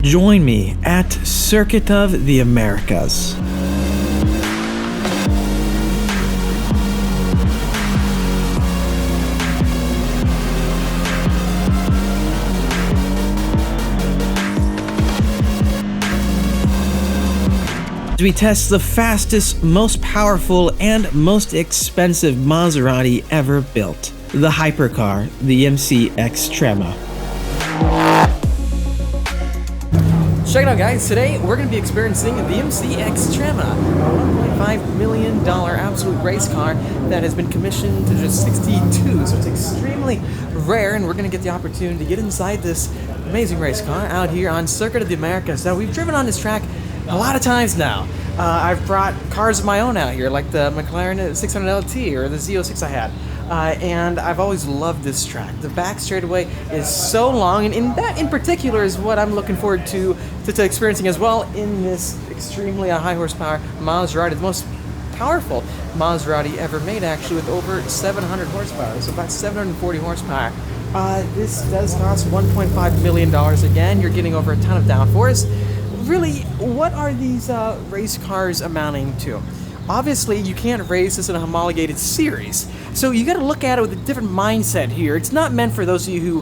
Join me at Circuit of the Americas. We test the fastest, most powerful, and most expensive Maserati ever built, the hypercar, the MC Extrema. Check it out, guys. Today we're going to be experiencing the MC Extrema, a $1.5 million absolute race car that has been commissioned to just 62, so it's extremely rare, and we're going to get the opportunity to get inside this amazing race car out here on Circuit of the Americas. Now, we've driven on this track a lot of times now. I've brought cars of my own out here, like the McLaren 600 LT or the Z06 I had. And I've always loved this track. The back straightaway is so long, and that in particular is what I'm looking forward to experiencing as well in this extremely high horsepower Maserati, the most powerful Maserati ever made, actually, with over 700 horsepower, so about 740 horsepower. This does cost $1.5 million. Again, you're getting over a ton of downforce. Really, what are these race cars amounting to? Obviously, you can't race this in a homologated series, so you got to look at it with a different mindset here. It's not meant for those of you who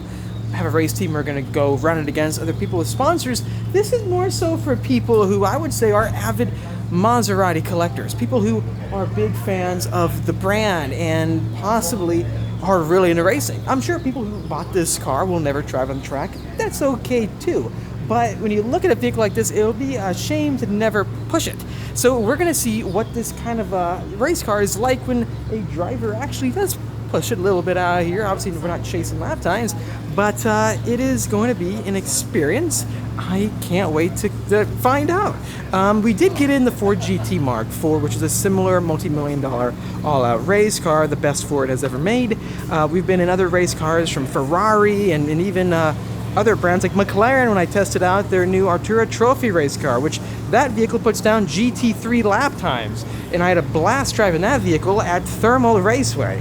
have a race team or are going to go run it against other people with sponsors. This is more so for people who I would say are avid Maserati collectors, people who are big fans of the brand and possibly are really into racing. I'm sure people who bought this car will never drive on the track. That's okay too. But when you look at a vehicle like this, it'll be a shame to never push it. So we're going to see what this kind of race car is like when a driver actually does push it a little bit out of here. Obviously, we're not chasing lap times, but it is going to be an experience. I can't wait to find out. We did get in the Ford GT Mark IV, which is a similar multi-million-dollar all-out race car, the best Ford has ever made. We've been in other race cars from Ferrari and even other brands like McLaren when I tested out their new Artura Trophy race car, which that vehicle puts down GT3 lap times. And I had a blast driving that vehicle at Thermal Raceway.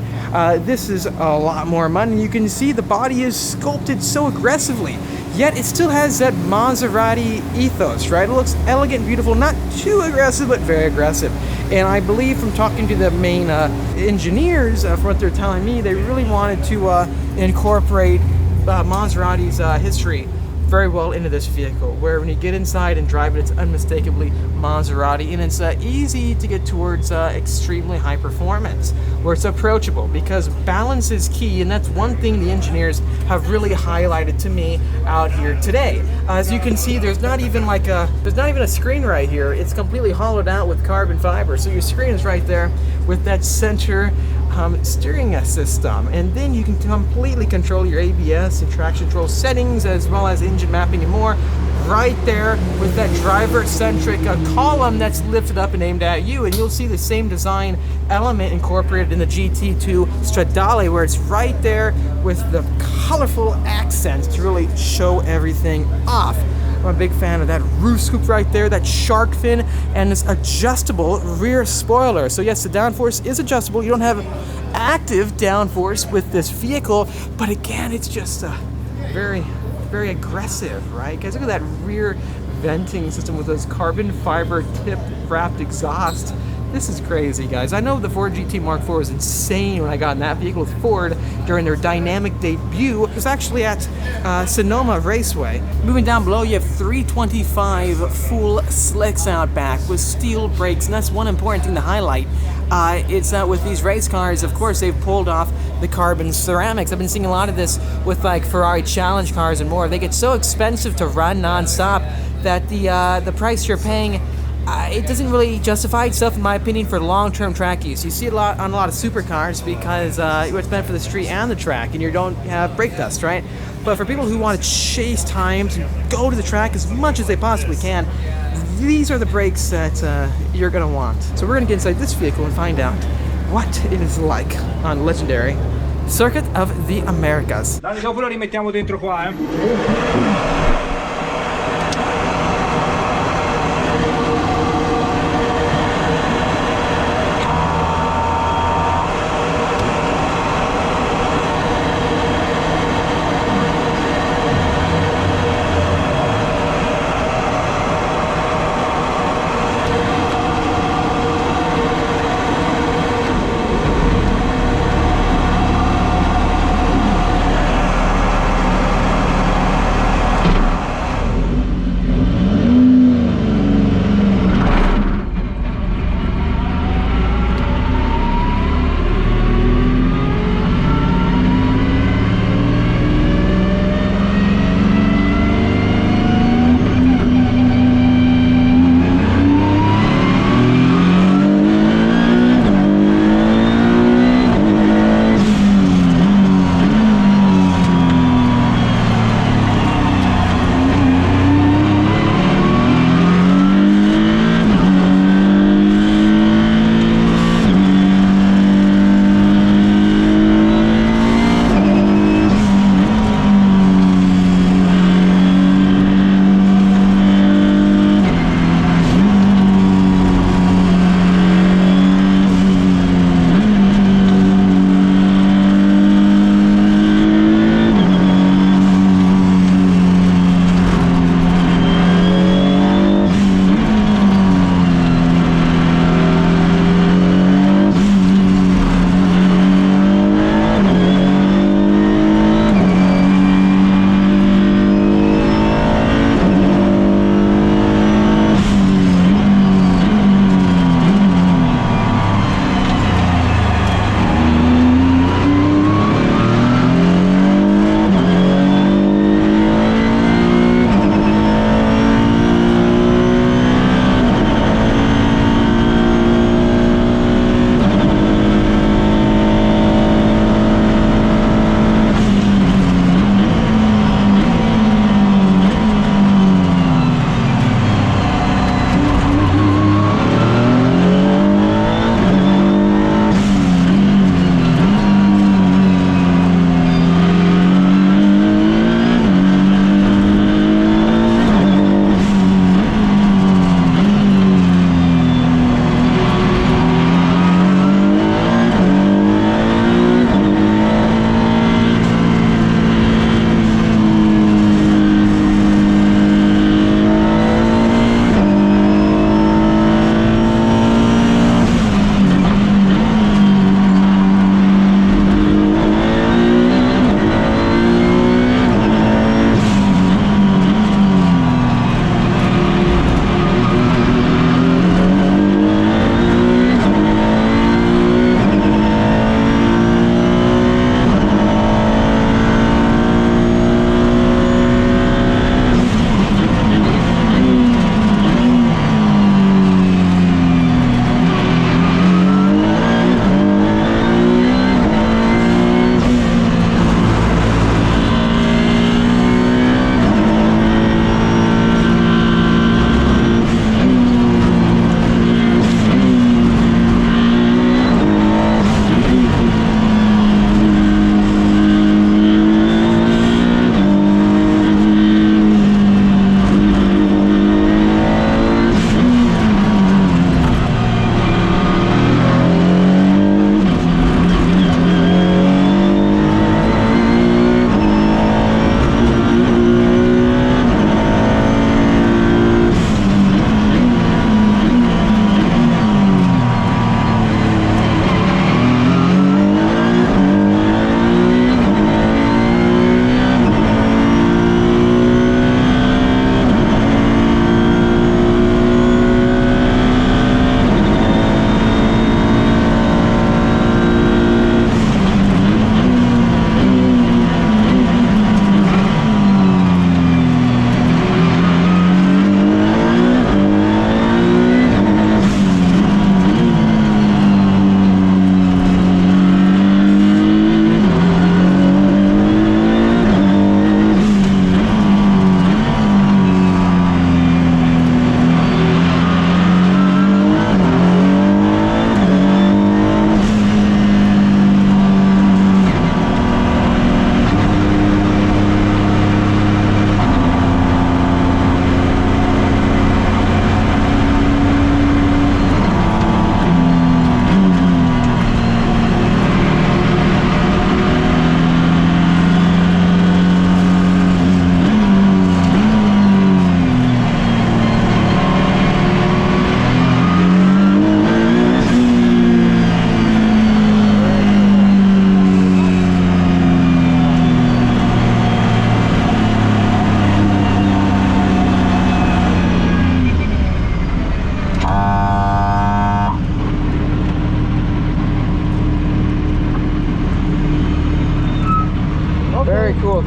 This is a lot more money. You can see the body is sculpted so aggressively, yet it still has that Maserati ethos, right? It looks elegant, beautiful, not too aggressive, but very aggressive. And I believe from talking to the main engineers, from what they're telling me, they really wanted to incorporate Maserati's history very well into this vehicle, where when you get inside and drive it, it's unmistakably Maserati, and it's easy to get towards extremely high performance, where it's approachable, because balance is key, and that's one thing the engineers have really highlighted to me out here today. As you can see, there's not even a screen right here. It's completely hollowed out with carbon fiber, so your screen is right there with that center steering system, and then you can completely control your ABS and traction control settings, as well as engine mapping and more, right there with that driver-centric column that's lifted up and aimed at you. And you'll see the same design element incorporated in the GT2 Stradale, where it's right there with the colorful accents to really show everything off. I'm a big fan of that roof scoop right there, that shark fin, and this adjustable rear spoiler. So yes, the downforce is adjustable. You don't have active downforce with this vehicle, but again, it's just very, very aggressive, right? Guys, look at that rear venting system with those carbon fiber tip wrapped exhaust. This is crazy, guys. I know the Ford GT Mark IV was insane when I got in that vehicle with Ford during their dynamic debut. It was actually at Sonoma Raceway. Moving down below, you have 325 full slicks out back with steel brakes, and that's one important thing to highlight. It's with these race cars, of course, they've pulled off the carbon ceramics. I've been seeing a lot of this with like Ferrari challenge cars and more. They get so expensive to run non-stop that the price you're paying, it doesn't really justify itself, in my opinion, for long-term track use. You see it on a lot of supercars because it's meant for the street and the track, and you don't have brake dust, right? But for people who want to chase times and go to the track as much as they possibly can, these are the brakes that you're going to want. So we're going to get inside this vehicle and find out what it is like on legendary Circuit of the Americas. Dai, dopo lo rimettiamo dentro qua, eh.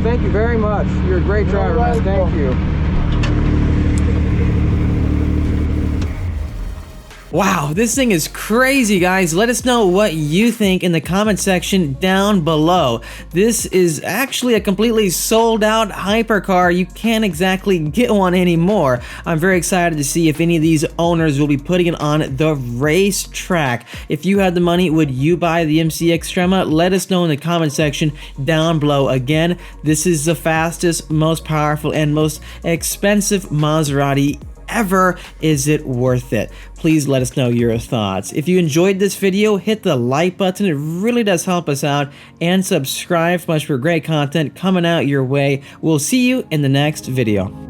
thank you very much. You're a great driver, man. Thank you. Wow, this thing is crazy, guys. Let us know what you think in the comment section down below. This is actually a completely sold out hypercar. You can't exactly get one anymore. I'm very excited to see if any of these owners will be putting it on the racetrack. If you had the money, would you buy the MCX Trema? Let us know in the comment section down below. Again, this is the fastest, most powerful, and most expensive Maserati ever. Is it worth it? Please let us know your thoughts. If you enjoyed this video, hit the like button. It really does help us out. And subscribe for much more great content coming out your way. We'll see you in the next video.